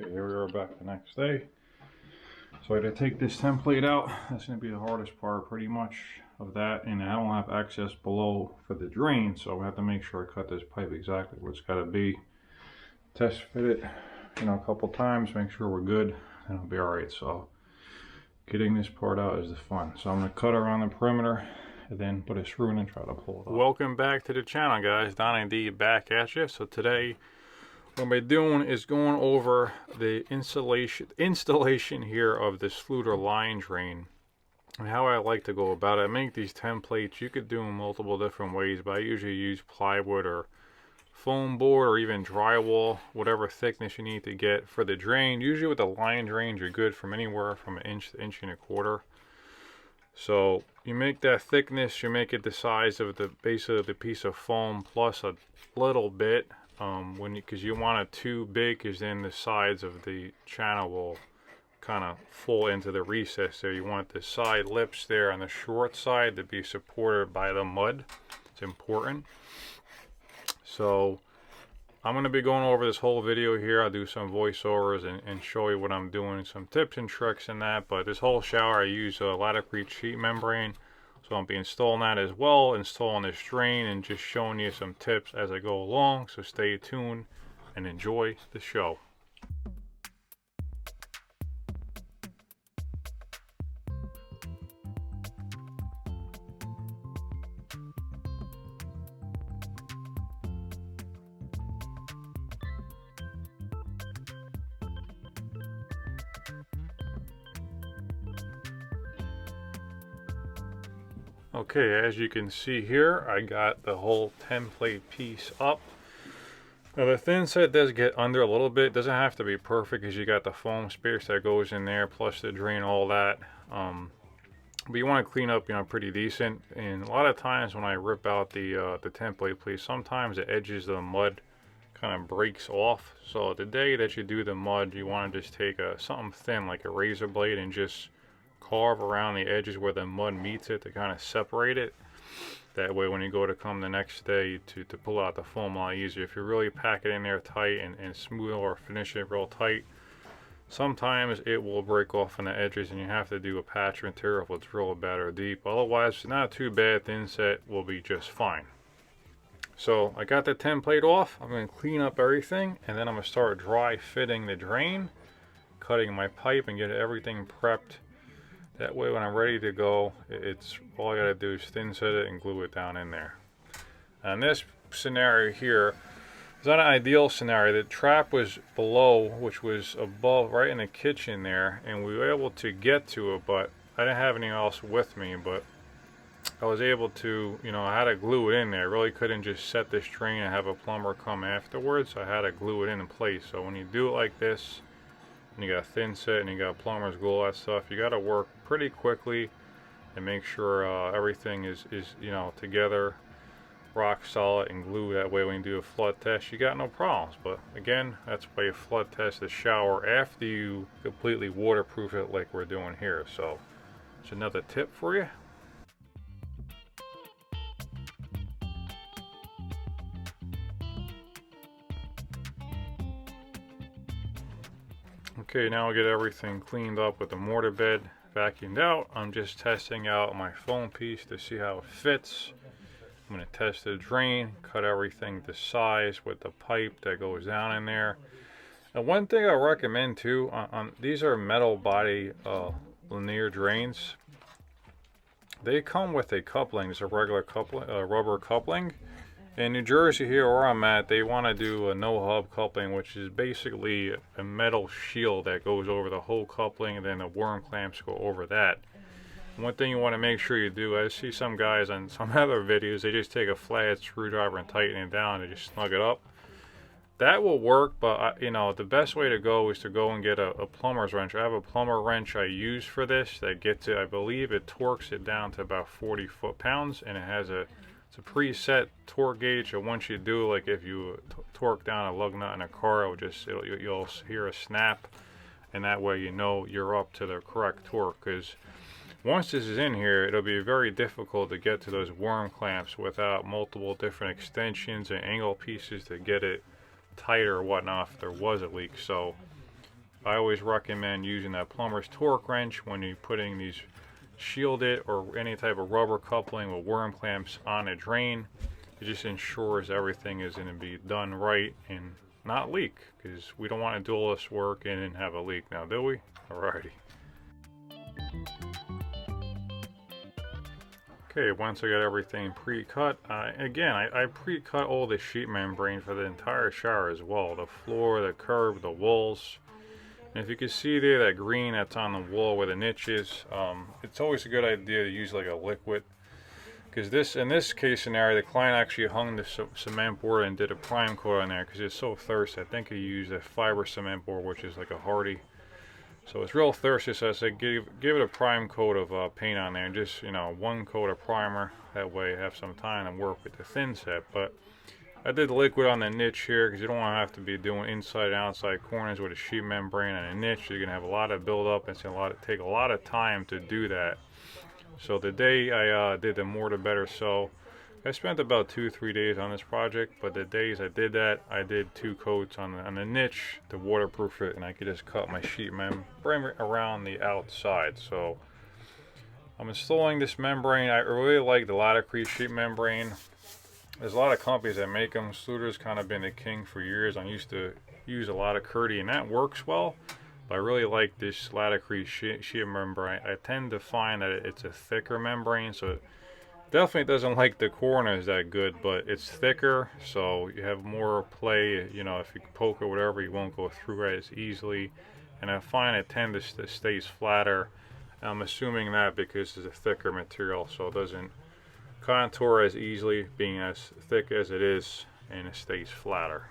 Okay, here we are back the next day. So I had to take this template out. That's going to be the hardest part pretty much of that, and I don't have access below for the drain, so I have to make sure I cut this pipe exactly where it's got to be. Test fit it, a couple times, make sure we're good, and it'll be alright. So getting this part out is the fun. So I'm going to cut around the perimeter and then put a screw in and try to pull it off. Welcome back to the channel, guys. Donnie and D back at you. So today what I'm doing is going over the installation here of the Schluter line drain and how I like to go about it. I make these templates. You could do them multiple different ways, but I usually use plywood or foam board or even drywall, whatever thickness you need to get for the drain. Usually with the line drains, you're good from anywhere from an inch to inch and a quarter. So you make that thickness, you make it the size of the base of the piece of foam plus a little bit. Because you want it too big, because then the sides of the channel will kind of fall into the recess there. You want the side lips there on the short side to be supported by the mud. It's important. So I'm going to be going over this whole video here. I'll do some voiceovers and show you what I'm doing, some tips and tricks in that. But this whole shower I use a latticrete sheet membrane. So I'll be installing that as well, installing this drain, and just showing you some tips as I go along. So stay tuned and enjoy the show. Okay, as you can see here, I got the whole template piece up. Now the thin set does get under a little bit. It doesn't have to be perfect because you got the foam space that goes in there, plus the drain, all that. But you want to clean up, pretty decent. And a lot of times when I rip out the template piece, sometimes the edges of the mud kind of breaks off. So the day that you do the mud, you want to just take something thin like a razor blade and just carve around the edges where the mud meets it to kind of separate it. That way when you go to come the next day to pull out the foam, a lot easier. If you really pack it in there tight and smooth or finish it real tight, sometimes it will break off on the edges and you have to do a patch material if it's real bad or deep. Otherwise, it's not too bad. Thin set will be just fine. So I got the template off. I'm going to clean up everything, and then I'm going to start dry fitting the drain, cutting my pipe, and get everything prepped. That way when I'm ready to go, it's all I gotta do is thin set it and glue it down in there. And this scenario here is not an ideal scenario. The trap was below, which was above, right in the kitchen there, and we were able to get to it, but I didn't have anything else with me. But I was able to, I had to glue it in there. I really couldn't just set this drain and have a plumber come afterwards, so I had to glue it in place. So when you do it like this, and you got thin set and you got plumber's glue, all that stuff, you got to work pretty quickly and make sure everything is together, rock solid and glue. That way when you do a flood test, you got no problems. But again, that's why you flood test the shower after you completely waterproof it like we're doing here. So it's another tip for you. Okay, now I'll get everything cleaned up with the mortar bed vacuumed out. I'm just testing out my foam piece to see how it fits. I'm going to test the drain, cut everything to size with the pipe that goes down in there. And one thing I recommend too, these are metal body linear drains. They come with a coupling. It's a regular coupling, rubber coupling. In New Jersey here where I'm at, they want to do a no-hub coupling, which is basically a metal shield that goes over the whole coupling, and then the worm clamps go over that. One thing you want to make sure you do, I see some guys on some other videos, they just take a flat screwdriver and tighten it down and just snug it up. That will work, but the best way to go is to go and get a plumber's wrench. I have a plumber wrench I use for this that gets it, I believe it torques it down to about 40 foot-pounds, and it has it's a preset torque gauge. And once you do, like if you torque down a lug nut in a car, you'll hear a snap, and that way you're up to the correct torque. Because once this is in here, it'll be very difficult to get to those worm clamps without multiple different extensions and angle pieces to get it tight or whatnot if there was a leak. So I always recommend using that plumber's torque wrench when you're putting these shielded or any type of rubber coupling with worm clamps on a drain. It just ensures everything is going to be done right and not leak, because we don't want to do all this work and then have a leak now, do we? Alrighty. Okay, once I got everything pre-cut, again, I pre-cut all the sheet membrane for the entire shower as well. The floor, the curb, the walls. And if you can see there, that green that's on the wall where the niche is, it's always a good idea to use like a liquid. Because in this case scenario, the client actually hung the cement board and did a prime coat on there because it's so thirsty. I think he used a fiber cement board, which is like a hardy. So it's real thirsty, so I said give it a prime coat of paint on there. Just, you know, one coat of primer. That way you have some time to work with the thin set. But I did the liquid on the niche here because you don't want to have to be doing inside and outside corners with a sheet membrane and a niche. You're going to have a lot of buildup and it's going to take a lot of time to do that. So the day I did the more the better. So I spent about 2-3 days on this project, but the days I did that, I did 2 coats on the niche to waterproof it, and I could just cut my sheet membrane around the outside. So I'm installing this membrane. I really like the Latacrete sheet membrane. There's a lot of companies that make them. Schluter's kind of been the king for years. I used to use a lot of Latacrete, and that works well. But I really like this Latacrete sheet membrane. I tend to find that it's a thicker membrane, so it definitely doesn't like the corners that good, but it's thicker, so you have more play. You know, if you poke or whatever, you won't go through it as easily. And I find it tends to stays flatter. I'm assuming that because it's a thicker material, so it doesn't contour as easily, being as thick as it is, and it stays flatter.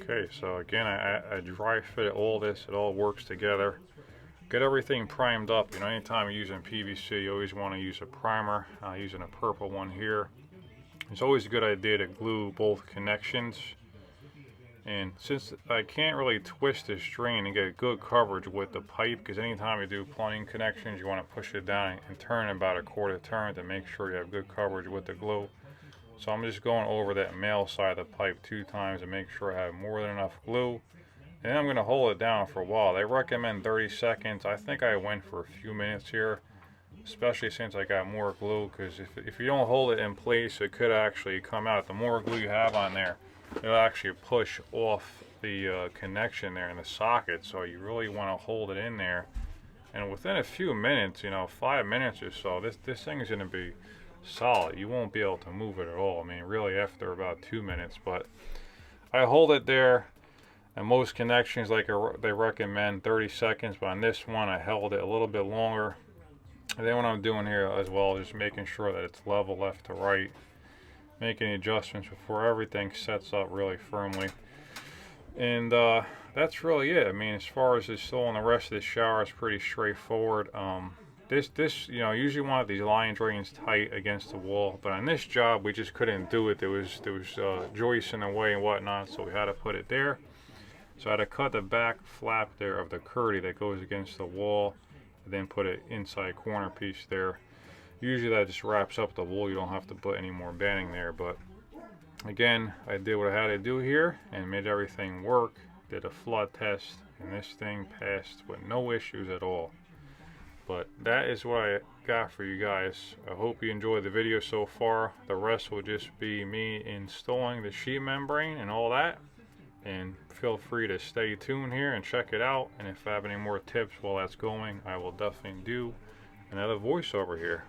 Okay, so again, I dry fit all this. It all works together. Get everything primed up. You know, anytime you're using PVC, you always want to use a primer. I'm using a purple one here. It's always a good idea to glue both connections. And since I can't really twist this drain and get good coverage with the pipe, because anytime you do plumbing connections, you want to push it down and turn about a quarter turn to make sure you have good coverage with the glue. So I'm just going over that male side of the pipe 2 times to make sure I have more than enough glue. And then I'm going to hold it down for a while. They recommend 30 seconds. I think I went for a few minutes here, especially since I got more glue, because if you don't hold it in place, it could actually come out. The more glue you have on there, it'll actually push off the connection there in the socket. So you really want to hold it in there. And within a few minutes, you know, 5 minutes or so, this thing is going to be solid. You won't be able to move it at all. I mean, really after about 2 minutes. But I hold it there, and most connections, like they recommend 30 seconds, but on this one I held it a little bit longer. And then what I'm doing here as well is just making sure that it's level left to right, making adjustments before everything sets up really firmly. And that's really it. I mean, as far as installing the rest of the shower, it's pretty straightforward. This, you know, usually want these line drains tight against the wall, but on this job we just couldn't do it. There was joists in the way and whatnot, so we had to put it there. So I had to cut the back flap there of the curdy that goes against the wall, and then put an inside corner piece there. Usually that just wraps up the wall. You don't have to put any more banding there, but again, I did what I had to do here and made everything work. Did a flood test, and this thing passed with no issues at all. But that is what I got for you guys. I hope you enjoyed the video so far. The rest will just be me installing the sheet membrane and all that. And feel free to stay tuned here and check it out. And if I have any more tips while that's going, I will definitely do another voiceover here.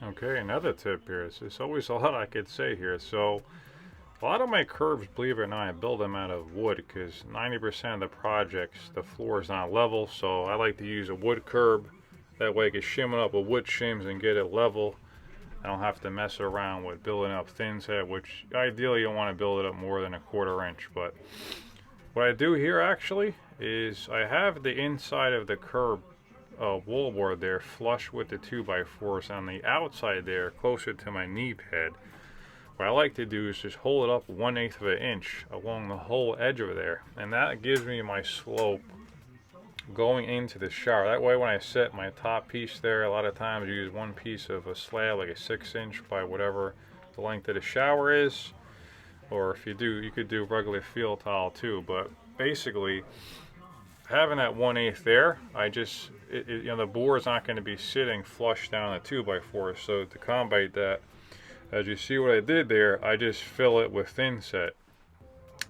Okay, another tip here. There's always a lot I could say here. So, a lot of my curbs, believe it or not, I build them out of wood because 90% of the projects, the floor is not level. So, I like to use a wood curb. That way I can shim it up with wood shims and get it level. I don't have to mess around with building up thin set, which ideally you want to build it up more than 1/4 inch. But what I do here actually is I have the inside of the curb wallboard there flush with the 2x4s on the outside there closer to my knee pad. What I like to do is just hold it up 1/8 of an inch along the whole edge of there, and that gives me my slope going into the shower. That way when I set my top piece there, a lot of times you use one piece of a slab, like a 6" by whatever the length of the shower is, or if you do, you could do regular field tile too. But basically having that 1/8 there, I just, you know, the board's not going to be sitting flush down a 2x4. So to combat that, as you see what I did there, I just fill it with thin set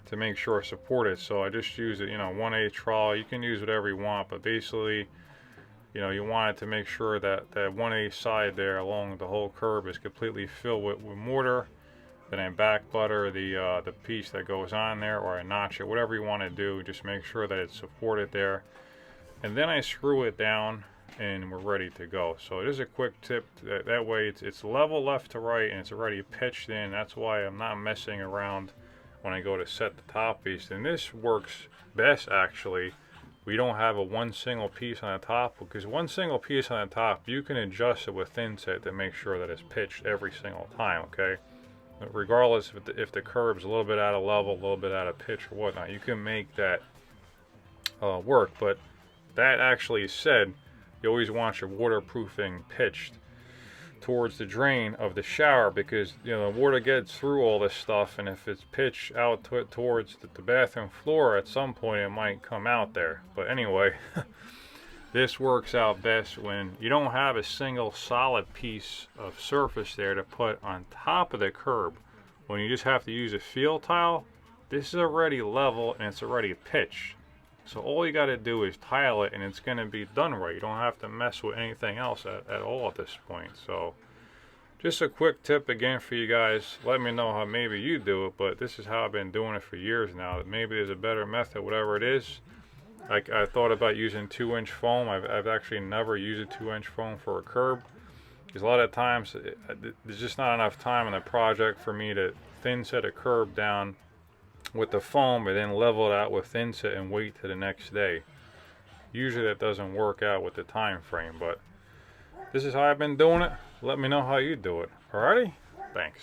to make sure it's supported. So I just use it, you know, 1/8 trowel. You can use whatever you want, but basically, you know, you want it to make sure that that 1/8 side there along the whole curb is completely filled with mortar. Then I back butter the piece that goes on there, or I notch it, whatever you want to do. Just make sure that it's supported there, and then I screw it down, and we're ready to go. So it is a quick tip. That way it's level left to right, and it's already pitched in. That's why I'm not messing around when I go to set the top piece. And this works best actually. We don't have a one single piece on the top, because one single piece on the top, you can adjust it with thin set to make sure that it's pitched every single time. Okay. Regardless if the curb's a little bit out of level, a little bit out of pitch or whatnot, you can make that work. But that actually said, you always want your waterproofing pitched towards the drain of the shower, because you know the water gets through all this stuff, and if it's pitched out towards the bathroom floor, at some point it might come out there. But anyway, this works out best when you don't have a single solid piece of surface there to put on top of the curb. When you just have to use a field tile, this is already level and it's already pitched. So all you got to do is tile it, and it's going to be done right. You don't have to mess with anything else at all at this point. So just a quick tip again for you guys. Let me know how maybe you do it, but this is how I've been doing it for years now. Maybe there's a better method, whatever it is. Like, I thought about using 2-inch foam. I've actually never used a 2-inch foam for a curb, because a lot of times there's just not enough time in the project for me to thin set a curb down with the foam and then level it out with thin set and wait till the next day. Usually that doesn't work out with the time frame, but this is how I've been doing it. Let me know how you do it. Alrighty? Thanks.